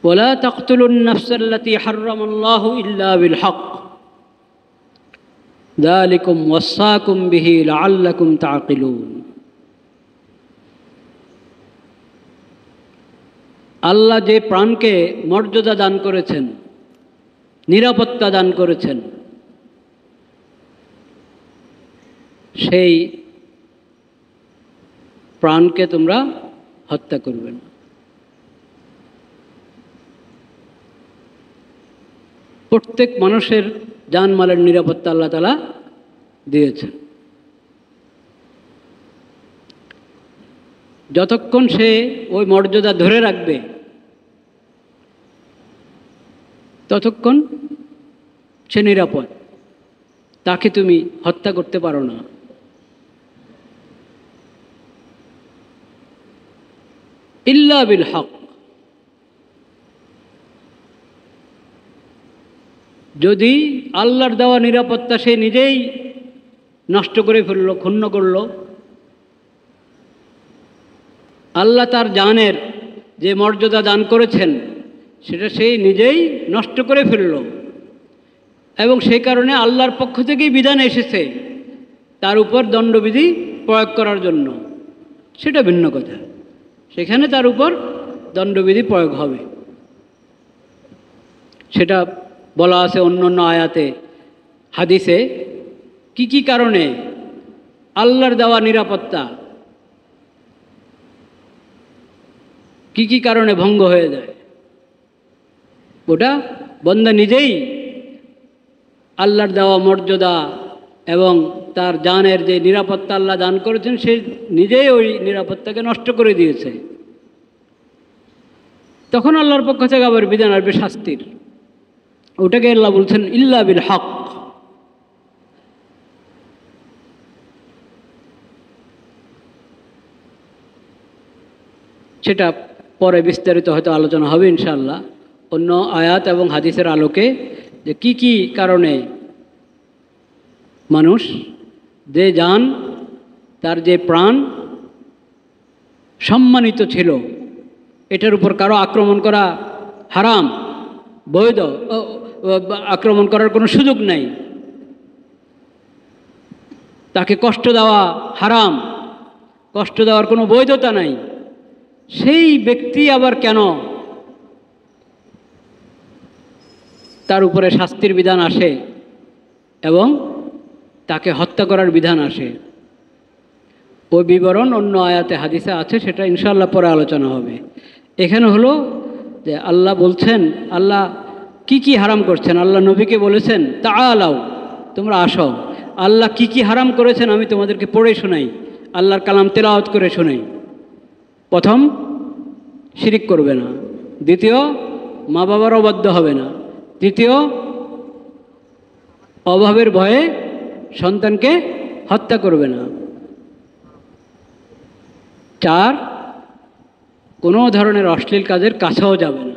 ولا تقتلوا النفس التي حرم الله إلا بالحق ذلكم وصاكم به لعلكم تعقلون। আল্লাহ যে প্রাণকে মর্যাদা দান করেছেন, নিরাপত্তা দান করেছেন, সেই প্রাণকে তোমরা হত্যা করবে না। প্রত্যেক মানুষের জানমালের নিরাপত্তা আল্লাহ তাআলা দিয়েছেন। যতক্ষণ সে ওই মর্যাদা ধরে রাখবে ততক্ষণ সে নিরাপদ, তাকে তুমি হত্যা করতে পারো না। ইল্লা বিল হক, যদি আল্লাহর দেওয়া নিরাপত্তা সে নিজেই নষ্ট করে ফেললো, ক্ষুণ্ণ করলো, আল্লাহ তার জানের যে মর্যাদা দান করেছেন সেটা সে নিজেই নষ্ট করে ফেলল, এবং সেই কারণে আল্লাহর পক্ষ থেকেই বিধান এসেছে তার উপর দণ্ডবিধি প্রয়োগ করার জন্য, সেটা ভিন্ন কথা। সেখানে তার উপর দণ্ডবিধি প্রয়োগ হবে, সেটা বলা আছে অন্য অন্য আয়াতে, হাদিসে কি কি কারণে আল্লাহর দেওয়া নিরাপত্তা কি কি কারণে ভঙ্গ হয়ে যায়। ওটা বন্দা নিজেই আল্লাহর দেওয়া মর্যাদা এবং তার জানের যে নিরাপত্তা আল্লাহ দান করেছেন সে নিজেই ওই নিরাপত্তাকে নষ্ট করে দিয়েছে। তখন আল্লাহর পক্ষ থেকে আবার বিধান আসবে শাস্তির। ওটাকে আল্লাহ বলছেন ইল্লা বিল হক। সেটা পরে বিস্তারিত হয়তো আলোচনা হবে ইনশাআল্লাহ অন্য আয়াত এবং হাদিসের আলোকে, যে কি কি কারণে মানুষ যে জান, তার যে প্রাণ সম্মানিত ছিল, এটার উপর কারো আক্রমণ করা হারাম, বৈধ, আক্রমণ করার কোনো সুযোগ নাই, তাকে কষ্ট দেওয়া হারাম, কষ্ট দেওয়ার কোনো বৈধতা নাই, সেই ব্যক্তি আবার কেন তার উপরে শাস্তির বিধান আসে এবং তাকে হত্যা করার বিধান আসে, ওই বিবরণ অন্য আয়াতে হাদিসে আছে, সেটা ইনশাআল্লাহ পরে আলোচনা হবে। এখানে হলো যে আল্লাহ বলছেন, আল্লাহ কি কি হারাম করছেন, আল্লাহ নবীকে বলেছেন তাআলাও, তোমরা আসো, আল্লাহ কি কি হারাম করেছেন আমি তোমাদেরকে পড়ে শোনাই, আল্লাহর কালাম তেলাওয়াত করে শোনাই। প্রথম, শিরিক করবে না। দ্বিতীয়, মা বাবার অবাধ্য হবে না। তৃতীয়, অভাবের ভয়ে সন্তানকে হত্যা করবে না। 4, কোনো ধরনের অশ্লীল কাজের কাছেও যাবে না।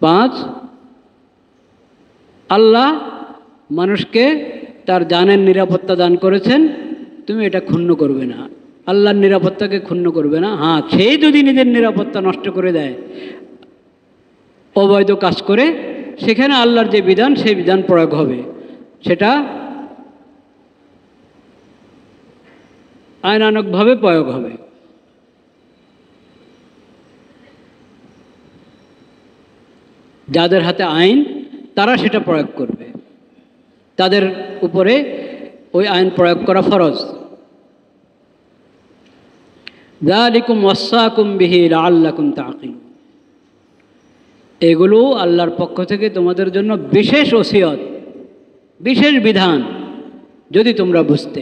5, আল্লাহ মানুষকে তার জানের নিরাপত্তা দান করেছেন, তুমি এটা ক্ষুণ্ণ করবে না, আল্লাহর নিরাপত্তাকে ক্ষুণ্ণ করবে না। হ্যাঁ, সে যদি নিজের নিরাপত্তা নষ্ট করে দেয়, অবৈধ কাজ করে, সেখানে আল্লাহর যে বিধান সেই বিধান প্রয়োগ হবে, সেটা আইনানুগভাবে প্রয়োগ হবে। যাদের হাতে আইন তারা সেটা প্রয়োগ করবে, তাদের উপরে ওই আইন প্রয়োগ করা ফরজ। যালিকুম ওয়াসাকুম বিহি লাআল্লাকুম তাকিলুন, এগুলো আল্লাহর পক্ষ থেকে তোমাদের জন্য বিশেষ ওসিয়ত, বিশেষ বিধান, যদি তোমরা বুঝতে।